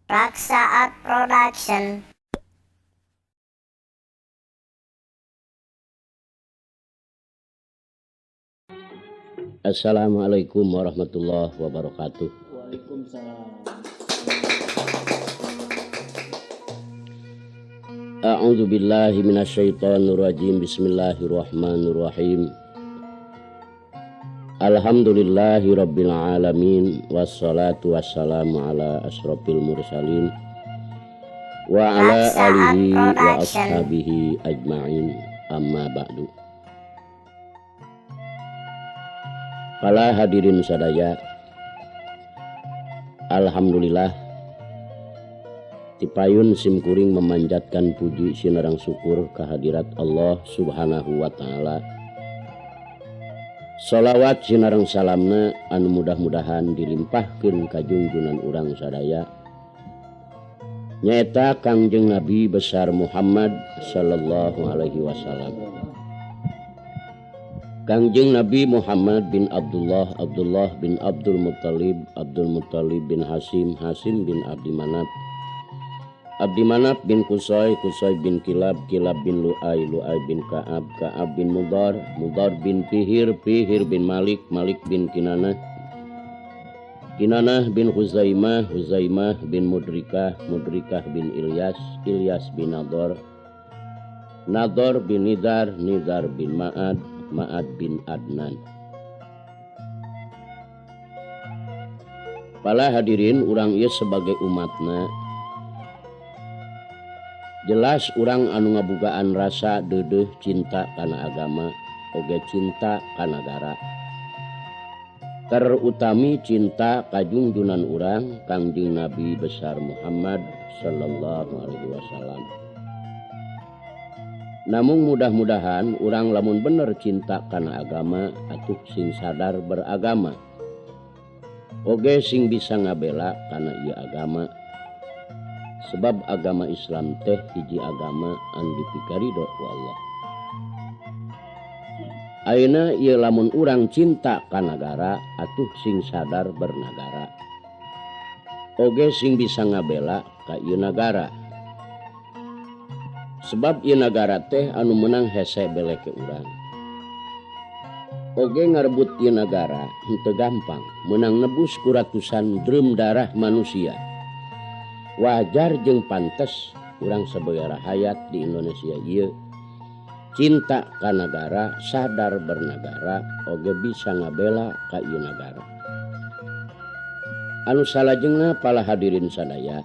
Raksa Art Production. Assalamualaikum warahmatullahi wabarakatuh. Waalaikumsalam. A'udzu billahi minasyaitonir rajim. Bismillahirrahmanirrahim. Alhamdulillahi rabbil alamin wassalatu wassalamu ala asrofil mursalin wa ala alihi wa ashabihi ajma'in, amma ba'du. Para hadirin sadaya, alhamdulillah tipayun simkuring memanjatkan puji sinarang syukur kehadirat Allah subhanahu wa ta'ala. Salawat sinarang salamna anu mudah-mudahan dilimpahkeun ka junjunan urang sadaya nyaeta Kangjeng Nabi besar Muhammad sallallahu alaihi wasallam. Kangjeng Nabi Muhammad bin Abdullah, Abdullah bin Abdul Muttalib, Abdul Muttalib bin Hasim, Hasim bin Abdi Manaf, Abdi Manaf bin Qusay, Qusay bin Kilab, Kilab bin Lu'ay, Lu'ay bin Ka'ab, Ka'ab bin Mudar, Mudar bin Fihir, Fihir bin Malik, Malik bin Kinanah, Kinanah bin Huzaimah, Huzaimah bin Mudrikah, Mudrikah bin Ilyas, Ilyas bin Nador, Nador bin Nidar, Nidar bin Ma'ad, Ma'ad bin Adnan. Para hadirin, urang ieu sebagai umatna jelas urang anu ngabogaan rasa deudeuh cinta kana agama oge cinta ka nagara. Terutami cinta ka junjunan urang Kangjeng Nabi besar Muhammad sallallahu alaihi wasallam. Namun mudah-mudahan urang lamun bener cinta kana agama atuh sing sadar beragama. Oge sing bisa ngabela kana ieu agama. Sebab agama Islam teh hiji agama anu dipikaridho ku Allah. Ayeuna ieu lamun urang cinta ka nagara atuh sing sadar bernagara. Oge sing bisa ngabela ka ieu nagara. Sebab ieu nagara teh anu menang hese beleke urang. Oge ngarebut ieu nagara henteu gampang, menang nebus ku ratusan drum darah manusia. Wajar jeung pantes urang sabagara hayat di Indonesia ieu cinta ka nagara, sadar bernagara, oge bisa ngabela ka ieu nagara. Anu salajengna para hadirin sadaya,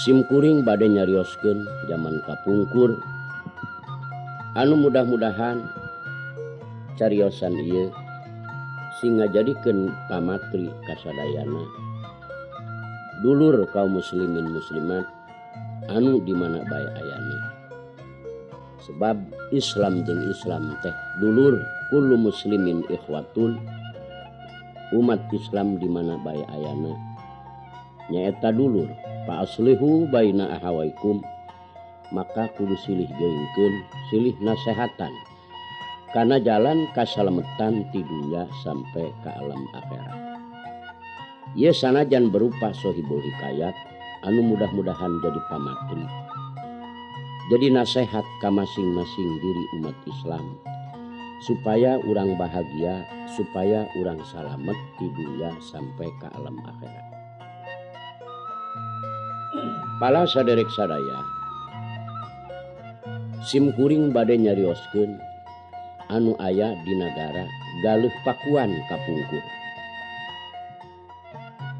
simkuring bade nyarioskeun zaman kapungkur anu mudah-mudahan cariosan ieu sing ngajadikeun pamatri kasadayana dulur kaum muslimin muslimat anu di mana bae ayana. Sebab Islam jeung Islam teh dulur, kullu muslimin ikhwatul, umat Islam di mana bae ayana nyaeta dulur. Fa aslihu baina ahawaikum, maka kudu silih geuingkeun, silih nasehatan kana jalan kasalametan ti dunya sampai ka alam akhirat. Ieu sanajan berupa sohibul hikayat anu mudah-mudahan jadi pamatri, jadi nasihat ka masing-masing diri umat Islam supaya urang bahagia, supaya urang salamet di dunia sampai ke alam akhirat. Pala saderek sadaya, simkuring bade nyarioskeun anu aya di nagara Galuh Pakuan kapungkur.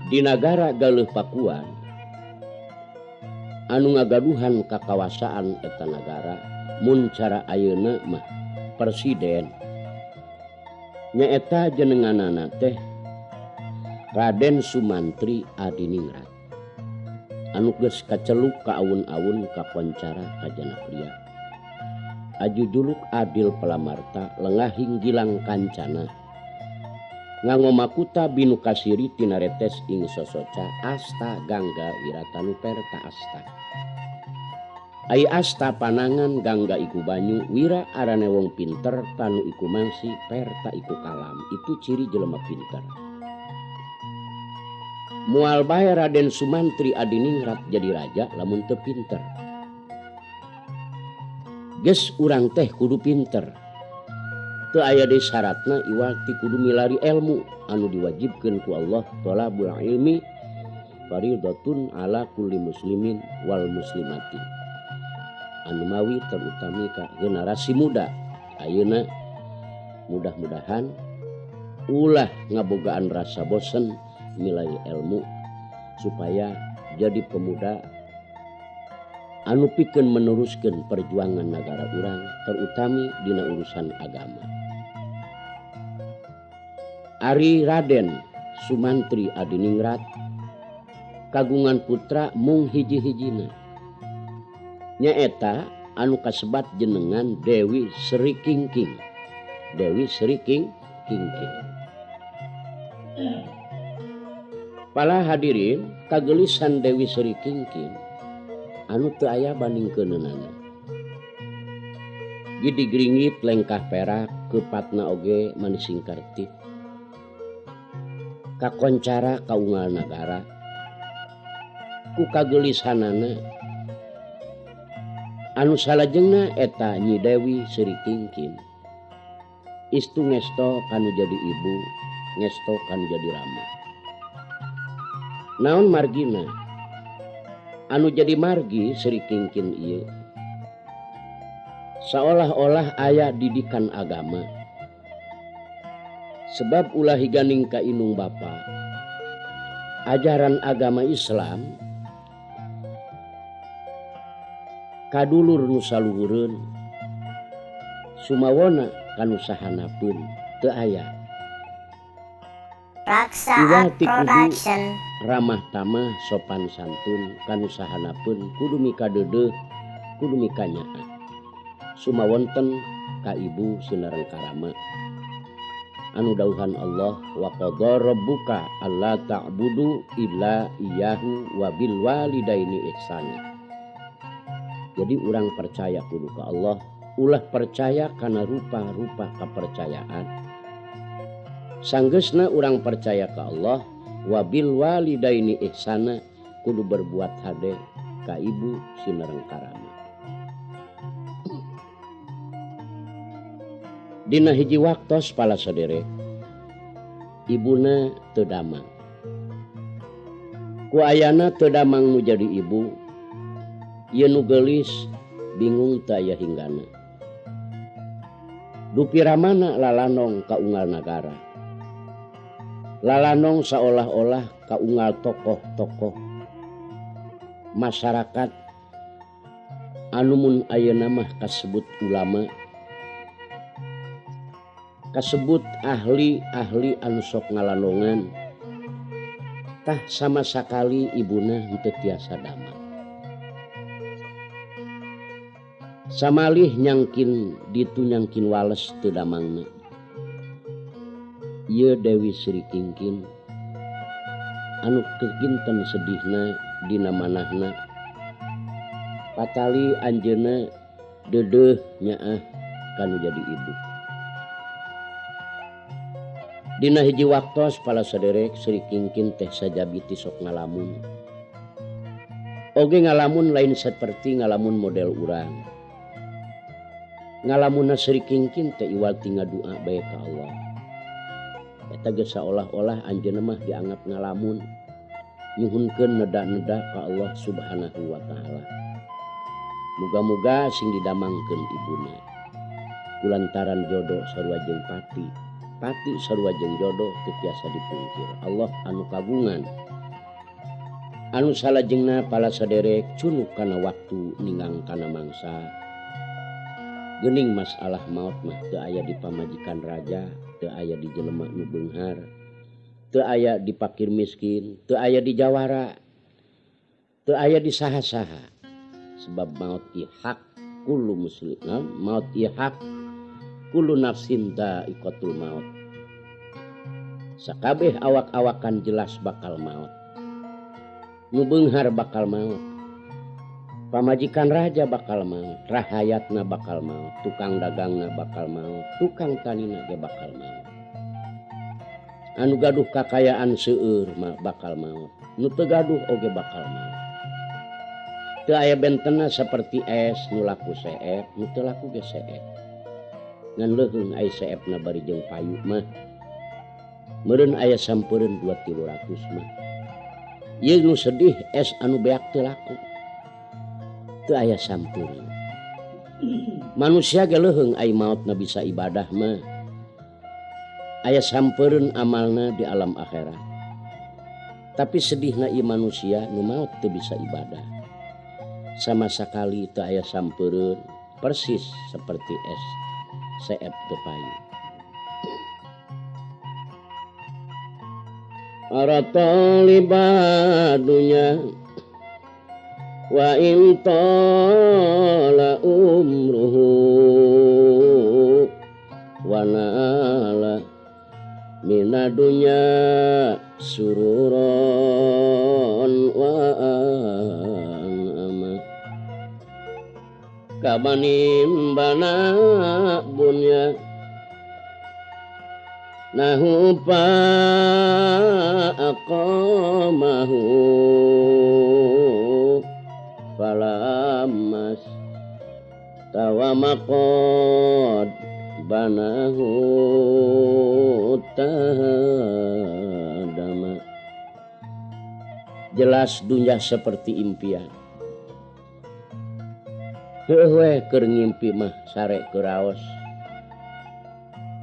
Di negara Galuh Pakuan anu ngagaduhan kakawasaan eta nagara mun cara ayeuna mah presiden nyaeta jenenganana teh Raden Sumantri Adiningrat anu geus kaceluk ka awun-awun kakoncara kajana pria. Aju juluk adil pelamarta, lengahing gilang kancana, ngangomakuta binu kasiri tinaretes ing sosoca, asta gangga wiratanu perta asta. Ai asta panangan gangga iku banyu, wira arane wong pinter, tanu iku mangsi, perta iku kalam. Itu ciri jelema pinter. Mual bae Raden Sumantri adiningrat jadi raja lamun teu pinter. Geus urang teh kudu pinter. Teu aya deui syaratna iwati kudu milari ilmu anu diwajibkeun ku Allah. Thalabul ilmi fardhatun ala kulli muslimin wal muslimati. Anu mawi terutami ka generasi muda ayeuna mudah-mudahan ulah ngabogaan rasa bosen milai ilmu supaya jadi pemuda anu pikeun meneruskeun perjuangan negara urang terutami dina urusan agama. Ari Raden Sumantri adiningrat kagungan putra mung hiji-hijina. Nyaeta anu kasebat jenengan Dewi Sri Kingking. Dewi Sri Kingking. Pala hadirin kagelisan Dewi Sri Kingking anu teu aya bandingkeunana. Gidi gringgit lengkah perak keupatna oge manis singkarti. Kakoncara kaunggal nagara ku kagelisanana anu salajengna eta Nyi Dewi Sri Kingking istu ngesto kanu jadi ibu ngesto kanu jadi rama. Naon margina anu jadi margi Sri Kingking ieu seolah-olah aya didikan agama. Sebab ulah higaning ka inung bapa ajaran agama Islam kadulur nu saluhureun sumawona kanu sahanapeun teu aya. Raksa Art Iwati kudu Production. ramah tamah sopan santun kanu sahanapeun kudu mika deudeuh kudu mika nyaah sumawonten ka ibu sinereng karama anu dawuhan Allah wa qadha rabbuka alla ta'budu illa iyyahu wa bil walidaini ihsana. Jadi urang percaya kudu ka Allah, ulah percaya kana rupa-rupa kepercayaan. Sanggeusna urang percaya ka Allah wa bil walidaini ihsana kudu berbuat hade ka ibu sinereng karama. Dina hiji waktos pala saderek ibuna teu damang. Ku ayana teu damang nu jadi ibu, ieu nu geulis bingung teu aya hinggana. Dupiramana lalanong ka unggal nagara. Lalanong seolah-olah ka unggal tokoh-tokoh masyarakat anu mun ayeuna mah kasebut ulama, kasebut ahli-ahli anu sok ngalanongan, tah sama sakali ibuna henteu tiasa damang. Samalih nyangkin ditu nyangkin wales teu damangna. Ieu Dewi Sri Kingking anu kekinten sedihna dina manahna patali anjeunna deudeuh nyaah kanu jadi ibu. Dina hiji waktos pala saderek Sri Kingking teh sajabiti sok ngalamun. Oge ngalamun lain seperti ngalamun model urang. Ngalamunna Sri Kingking teh iwati ngadua bae ka Allah. Eta geus saolah-olah anjeunna mah dianggap ngalamun nyuhunkeun neda-neda ka Allah Subhanahu wa taala. Muga-muga sing didamangkeun ibuna. Kulantaran jodoh sarua jeung pati sarua jeung jodoh teu tiasa dipungkir. Allah anu kagungan. Anu salajengna pala saderek cunuk kana waktu ninggang kana mangsa. Geuning masalah maot mah teu aya di pamajikan raja, teu aya di jelema nu beunghar, teu aya di fakir miskin, teu aya di jawara, teu aya di saha-saha. Sebab maot ieu hak kullu muslim, maot ieu hak kullu nafsin dha'iqatul maut. Sakabeh awak-awakan jelas bakal maut. Nu beunghar bakal maut. Pamajikan raja bakal maut, rahayatna bakal maut, tukang dagangna bakal maut, tukang tanina ge bakal maut. anu gaduh kakayaan seueur mah bakal maot, nu teu gaduh oge bakal maot. Teu aya bentenna saperti es nu laku seep, nu teu laku ge seep. Ngan leuheung aya seepna bari jeung payu mah. Meureun aya sampeureun 2-300 mah. Ieu nu sedih es anu beak teu laku. Teu aya sampeureun. Manusia ge leuheung ai maotna bisa ibadah mah. Aya sampeureun amalna di alam akhirat. Tapi sedihna ieu manusia nu maot teu bisa ibadah. Sama sakali teu aya sampeureun, persis seperti es seep teu payu. Aratalibadunya wa in tala umruhu wa nala minadunya sururon wa an'ama kabanin bana bunya nahu pa aqamahu falamas tawamakod banahu tahadama. Jelas dunya seperti impian. Heueuh we keur ngimpi mah sare keur raos.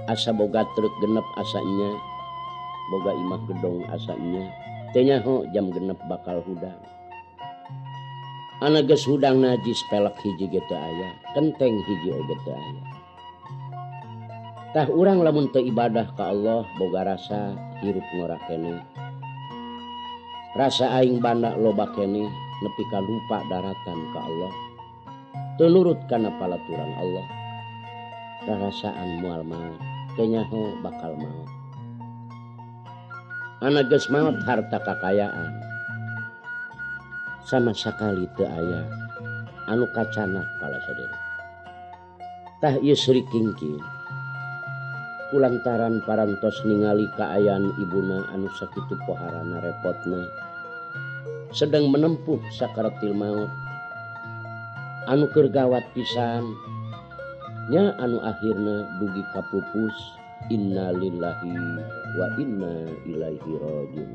Asa boga truk genep asanya, boga imah gedong asanya. Teu nyaho jam genep bakal hudang. Anu geus hudang najis pelek hiji ge teu aya, kenteng hiji oge teu aya. Tah urang lamun teu ibadah ka Allah boga rasa hirup ngora keneh. Rasa aing banda loba keneh nepi ka lupa daratan ka Allah. Teu nurut kana palaturan Allah. Rarasaan moal maot, teu nyaho bakal maot. Anu geus maot harta kakayaan. Sama sakali teu aya anu kacanak pala sadere. Tah ieu seurik kingking. Kulantaran parantos ningali kaayaan ibuna anu sakitu poharana repotna sedang menempuh sakaratil maut anu keur gawat pisan nya anu akhirna dugi kapupus. Inna lillahi wa inna ilaihi rajiun.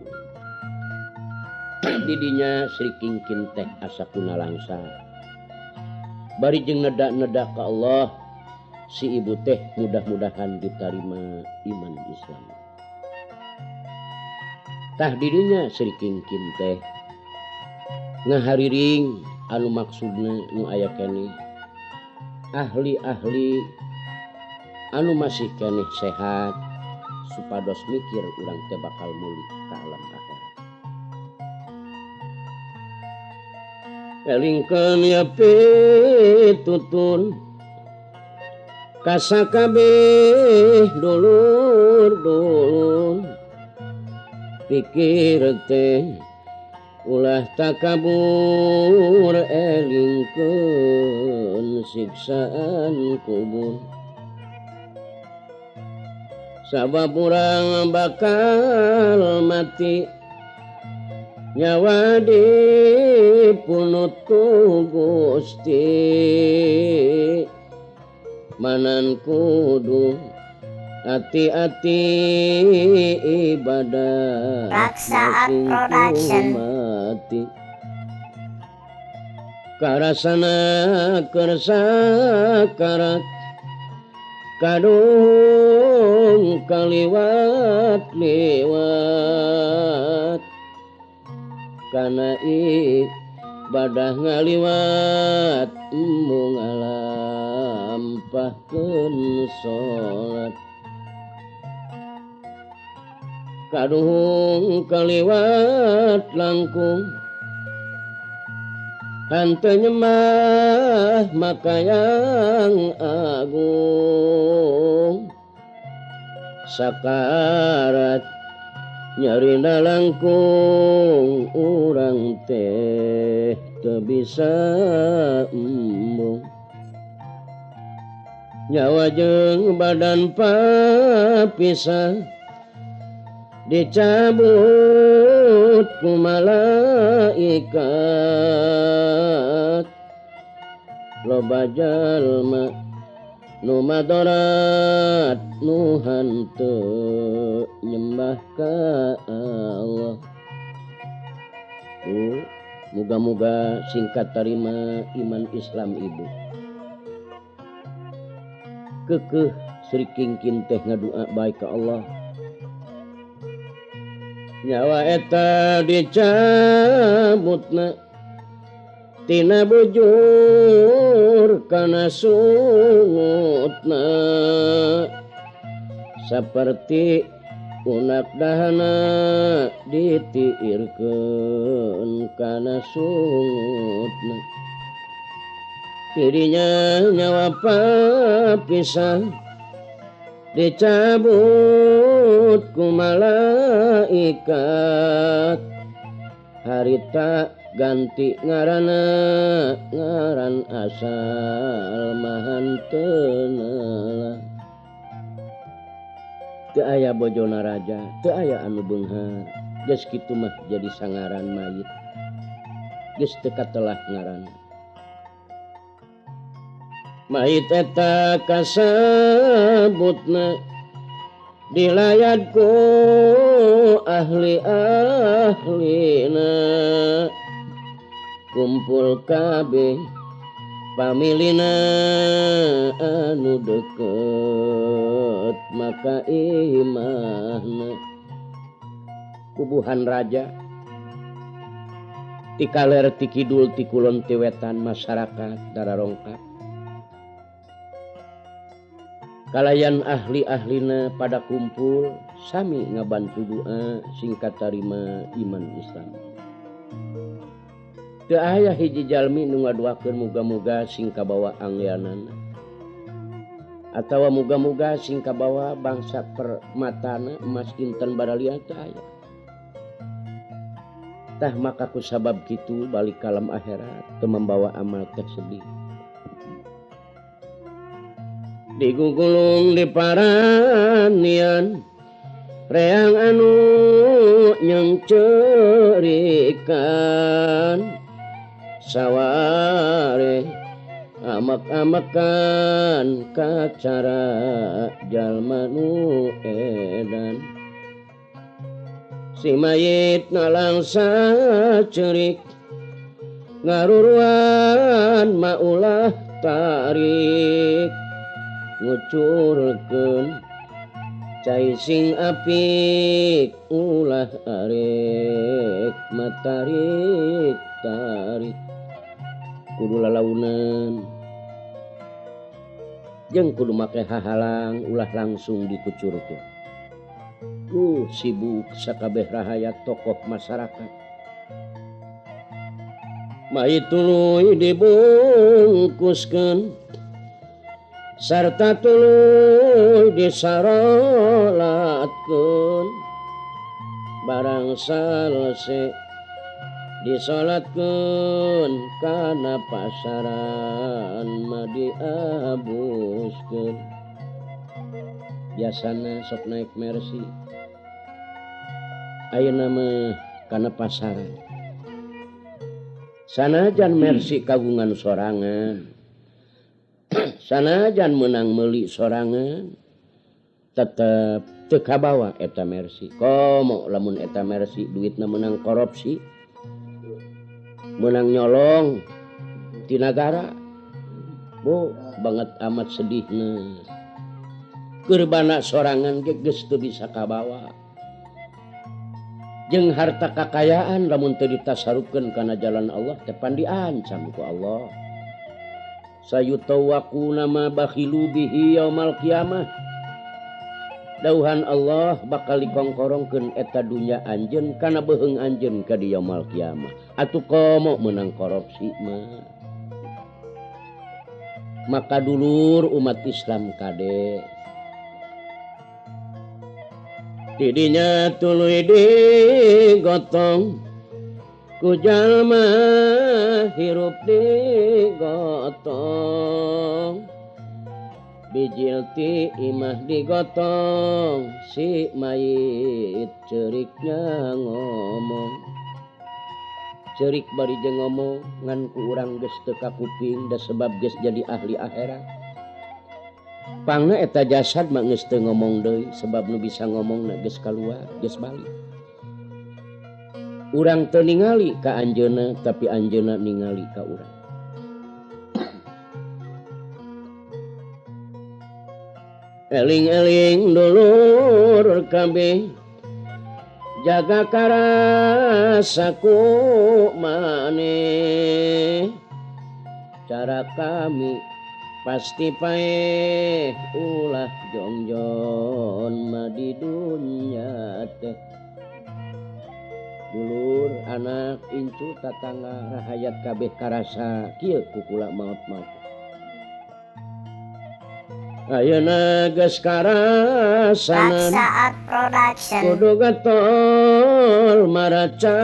Didinya Sri Kingkin teh asa kunalangsa bari jeung neda-neda ka Allah. Si ibu teh mudah-mudahan diterima iman Islam. Tah didinya Sri Kingkin teh ngahariring anu maksudna nu aya keneh ahli-ahli anu masih keneh sehat supados mikir urang teh bakal muli ka alam akhirat. Elingkeun ya pitutun kasakabeh dulur-dulur pikir teh ulah takabur elingkeun siksaan kubur. Sabab urang bakal mati nyawa dipunut ku Gusti. Manan kudu hati-hati ibadah Raksaat Production. mati karasana kersa karat kadung kaliwat-liwat kana ibadah ngaliwat embung ngalampahkeun salat kadung kaliwat langkung hanteu nyembah maka yang agung sakarat nyarina langkung urang teh teu bisa embung nyawa jeung badan papisah dicabut ku malaikat loba jalma nu madorat nu hanteu nyembah ka Allah. Muga-muga singkat tarima iman Islam ibu. Kekeh Sri Kingkin teh ngadua baik ka Allah. Nyawa eta dicabutna tina bujur kana sungutna saperti unak dahana ditiirkeun kana sungutna. Dirinya nyawa papisah dicabut ku malaikat harita ganti ngaranna ngaran asal mahanteuna. Teu aya bojona raja, teu aya anu beunghar, geus kitu mah jadi sangaran mayit, geus teu katelah ngaranna. Mayit eta kasebutna dilayat ku ahli-ahlina kumpul kabeh pamilina anu deket maka imahna. Kubuhan raja ti kaler ti kidul ti kulon ti wetan masyarakat dararongkap kalayan ahli-ahlina pada kumpul sami ngabantu doa singkat tarima iman Islam. Teu aya hiji jalmi nu ngaduakeun muga-muga sing kabawa angleanana atawa muga-muga sing kabawa bangsa permatana emas inten baralia teu aya. Tah maka ku sabab kitu balik kalam akhirat teu membawa amal teh sedih. Digugulung di paranian reang anu nyengcerikan saware amak-amakan kacara jalma nu edan. Si mayit nalang sacerik ngaruruan maulah tarik ngucurkeun cai sing apik ulah arek matarik tarik kudu lalaunan jeung kudu make hahalang ulah langsung dikucurkeun. Sibuk sakabeh rahayat tokoh masyarakat. Mayit tuluy dibungkuskeun sarta tuluy disarolatkeun barang salese disolatkeun kana pasaran mah diabuskeun. Biasana sok naik mercy ayeuna mah kana pasaran sanajan mercy kagungan sorangan sanajan menang meuli sorangan tetep teu kabawa eta mercy. Komo lamun eta mercy duitna menang korupsi menang nyolong ti nagara banget amat sedihna. Keur bana sorangan ge geus teu bisa kabawa jeung harta kakayaan lamun teu ditasarupkeun kana jalan Allah teh pan diancam ku Allah. Sayutawakuna ma bakhilu bihi yaumal qiyamah. Dauhan Allah bakal dikongkorongkeun eta dunya anjeun kana beuheung anjeun ka di yaumal qiyamah. Atuh komo meunang korupsi mah. Maka dulur umat Islam kade didinya tuluy digotong ku jalma hirup digotong bijil ti imah digotong si mayit ceriknya ngomong cerik bari jeung ngomong ngan ku urang geus teu kakuping da sebab geus jadi ahli akhirat pangna eta jasad mah geus teu ngomong deui sebab nu bisa ngomongna geus kaluar geus balik urang teu ningali ka anjeunna tapi anjeunna ningali ka urang. Eling-eling dulur kabeh jaga karasaku maneh cara kami pasti paeh ulah jongjon mah di dunya teh dulur anak incu tatangga rahayat kabeh karasa kieu kukula maot-maot ayeuna geus karasanan Saat Production. kudu getol maraca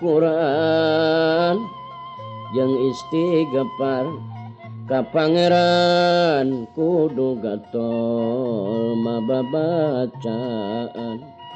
Quran jeung istighfar ka pangeran kudu getol mababacaan